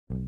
Hey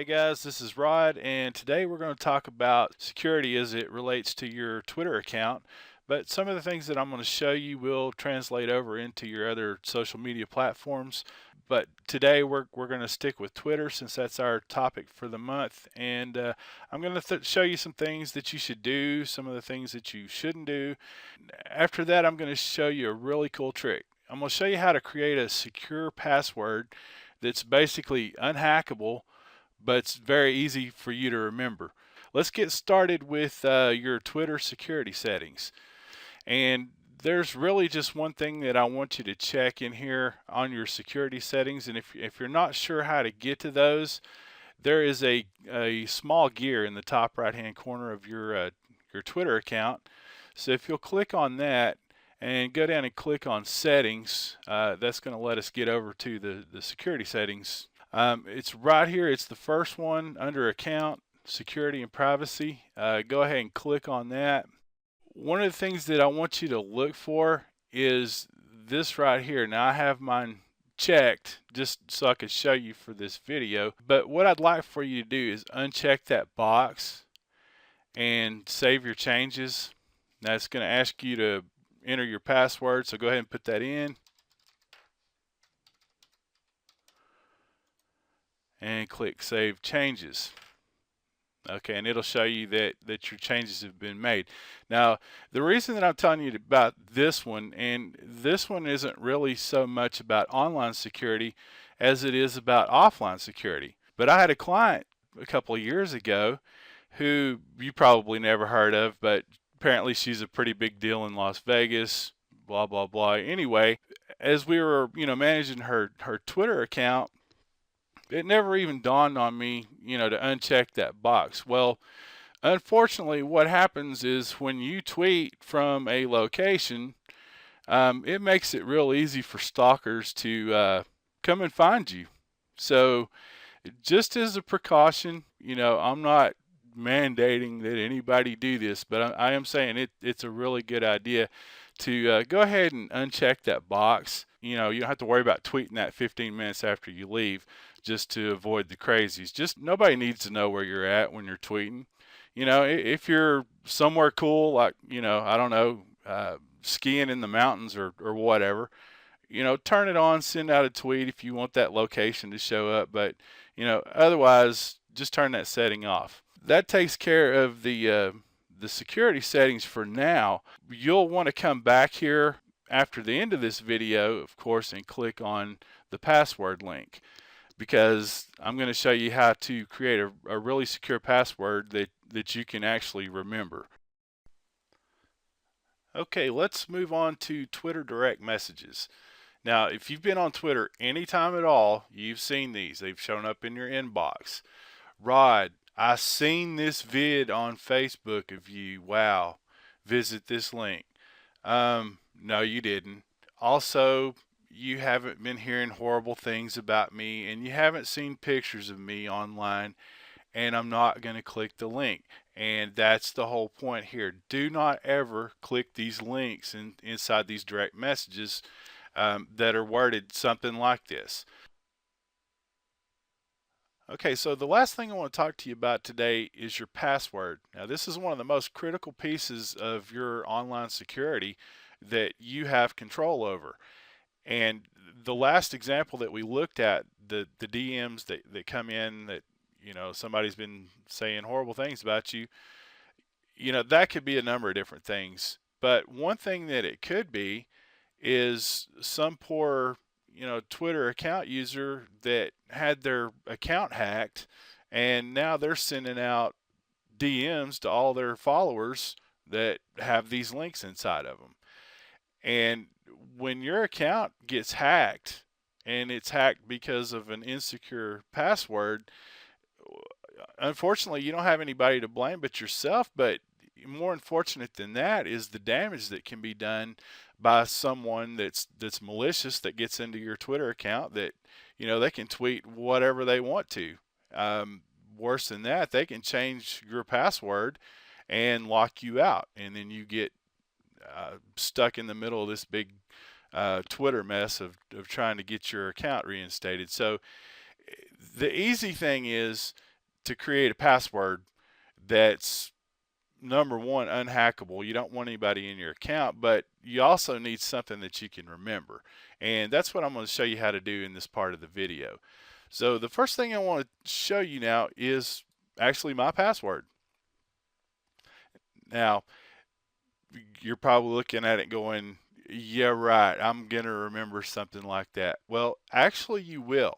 guys, this is Rod, and today we're going to talk about security as it relates to your Twitter account. But some of the things that I'm going to show you will translate over into your other social media platforms. But today we're going to stick with Twitter since that's our topic for the month. And I'm going to show you some things that you should do, some of the things that you shouldn't do. After that, I'm going to show you a really cool trick. I'm going to show you how to create a secure password that's basically unhackable, but it's very easy for you to remember. Let's get started with your Twitter security settings. And there's really just one thing that I want you to check in here on your security settings. And if you're not sure how to get to those, there is a small gear in the top right hand corner of your Twitter account. So if you'll click on that and go down and click on settings, that's going to let us get over to the security settings. It's right here. It's the first one under account, security and privacy. Go ahead and click on that. One of the things that I want you to look for is this right here. Now I have mine checked just so I could show you for this video, but what I'd like for you to do is uncheck that box and save your changes. Now it's going to ask you to enter your password, so go ahead and put that in. And click Save Changes. Okay, and it'll show you that your changes have been made. Now, the reason that I'm telling you about this one, and this one isn't really so much about online security as it is about offline security. But I had a client a couple of years ago who you probably never heard of, but apparently she's a pretty big deal in Las Vegas, blah, blah, blah. Anyway, as we were, managing her Twitter account, it never even dawned on me, to uncheck that box. Well, unfortunately, what happens is when you tweet from a location, it makes it real easy for stalkers to come and find you. So, just as a precaution, I'm not mandating that anybody do this, but I am saying it's a really good idea to go ahead and uncheck that box. You don't have to worry about tweeting that 15 minutes after you leave just to avoid the crazies. Just nobody needs to know where you're at when you're tweeting. If you're somewhere cool, like, I don't know, skiing in the mountains or whatever, turn it on, send out a tweet if you want that location to show up. But, otherwise, just turn that setting off. That takes care of the security settings for now. You'll want to come back here after the end of this video, of course, and click on the password link, because I'm going to show you how to create a really secure password that you can actually remember. Okay, let's move on to Twitter direct messages. Now, if you've been on Twitter anytime at all, you've seen these. They've shown up in your inbox. Rod, I seen this vid on Facebook of you. Wow. Visit this link. No, you didn't. Also, you haven't been hearing horrible things about me, and you haven't seen pictures of me online, and I'm not going to click the link. And that's the whole point here. Do not ever click these links inside these direct messages that are worded something like this. Okay, so the last thing I want to talk to you about today is your password. Now, this is one of the most critical pieces of your online security that you have control over. And the last example that we looked at, the DMs that come in that, somebody's been saying horrible things about you, that could be a number of different things. But one thing that it could be is some poor Twitter account user that had their account hacked, and now they're sending out DMs to all their followers that have these links inside of them. And when your account gets hacked, and it's hacked because of an insecure password, unfortunately you don't have anybody to blame but yourself. But more unfortunate than that is the damage that can be done by someone that's malicious that gets into your Twitter account that, they can tweet whatever they want to. Worse than that, they can change your password and lock you out, and then you get stuck in the middle of this big Twitter mess of trying to get your account reinstated. So the easy thing is to create a password that's, number one, unhackable. You don't want anybody in your account, but you also need something that you can remember. And that's what I'm going to show you how to do in this part of the video. So the first thing I want to show you now is actually my password. Now, you're probably looking at it going, yeah, right, I'm going to remember something like that. Well, actually you will.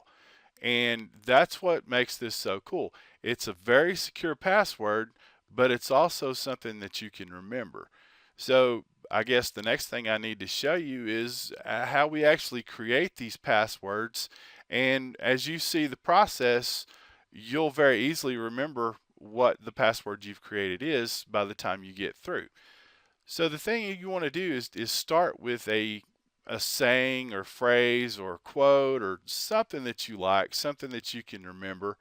And that's what makes this so cool. It's a very secure password, but it's also something that you can remember. So I guess the next thing I need to show you is how we actually create these passwords. And as you see the process, you'll very easily remember what the password you've created is by the time you get through. So the thing you want to do is start with a saying or phrase or quote or something that you like, something that you can remember.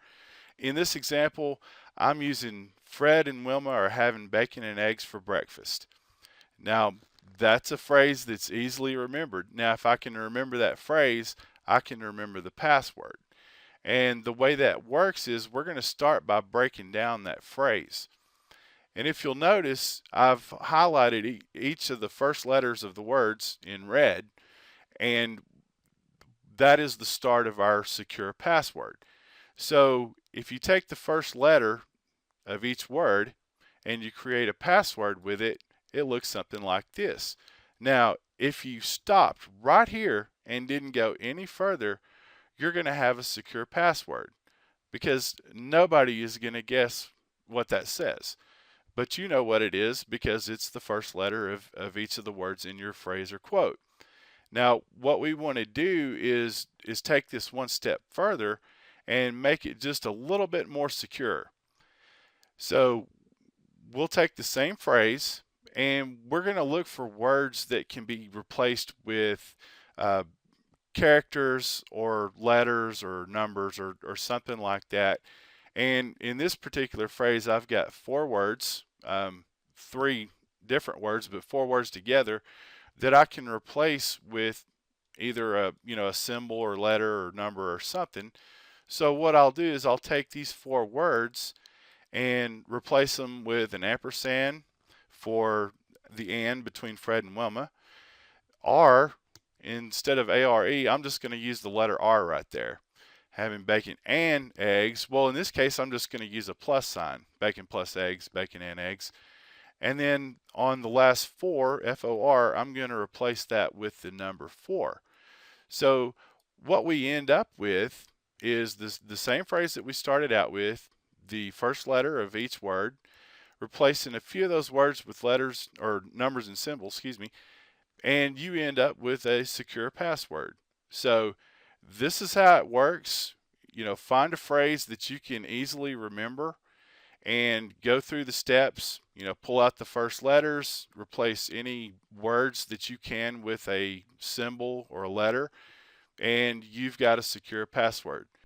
In this example, I'm using Fred and Wilma are having bacon and eggs for breakfast. Now, that's a phrase that's easily remembered. Now, if I can remember that phrase, I can remember the password. And the way that works is we're going to start by breaking down that phrase. And if you'll notice, I've highlighted each of the first letters of the words in red, and that is the start of our secure password. So if you take the first letter of each word and you create a password with it, it looks something like this. Now, if you stopped right here and didn't go any further, you're going to have a secure password because nobody is going to guess what that says. But you know what it is because it's the first letter of each of the words in your phrase or quote. Now, what we want to do is take this one step further and make it just a little bit more secure. So we'll take the same phrase and we're going to look for words that can be replaced with characters or letters or numbers or something like that. And in this particular phrase, I've got 4 words, 3 different words, but 4 words together that I can replace with either a symbol or letter or number or something. So what I'll do is I'll take these 4 words and replace them with an ampersand for the and between Fred and Wilma. R, instead of A-R-E, I'm just going to use the letter R right there. Having bacon and eggs, well, in this case, I'm just going to use a plus sign. Bacon plus eggs, bacon and eggs. And then on the last 4, F-O-R, I'm going to replace that with the number 4. So what we end up with is the same phrase that we started out with, the first letter of each word, replacing a few of those words with letters or numbers and symbols, excuse me, and you end up with a secure password. So this is how it works. Find a phrase that you can easily remember and go through the steps. Pull out the first letters, replace any words that you can with a symbol or a letter, and you've got a secure password.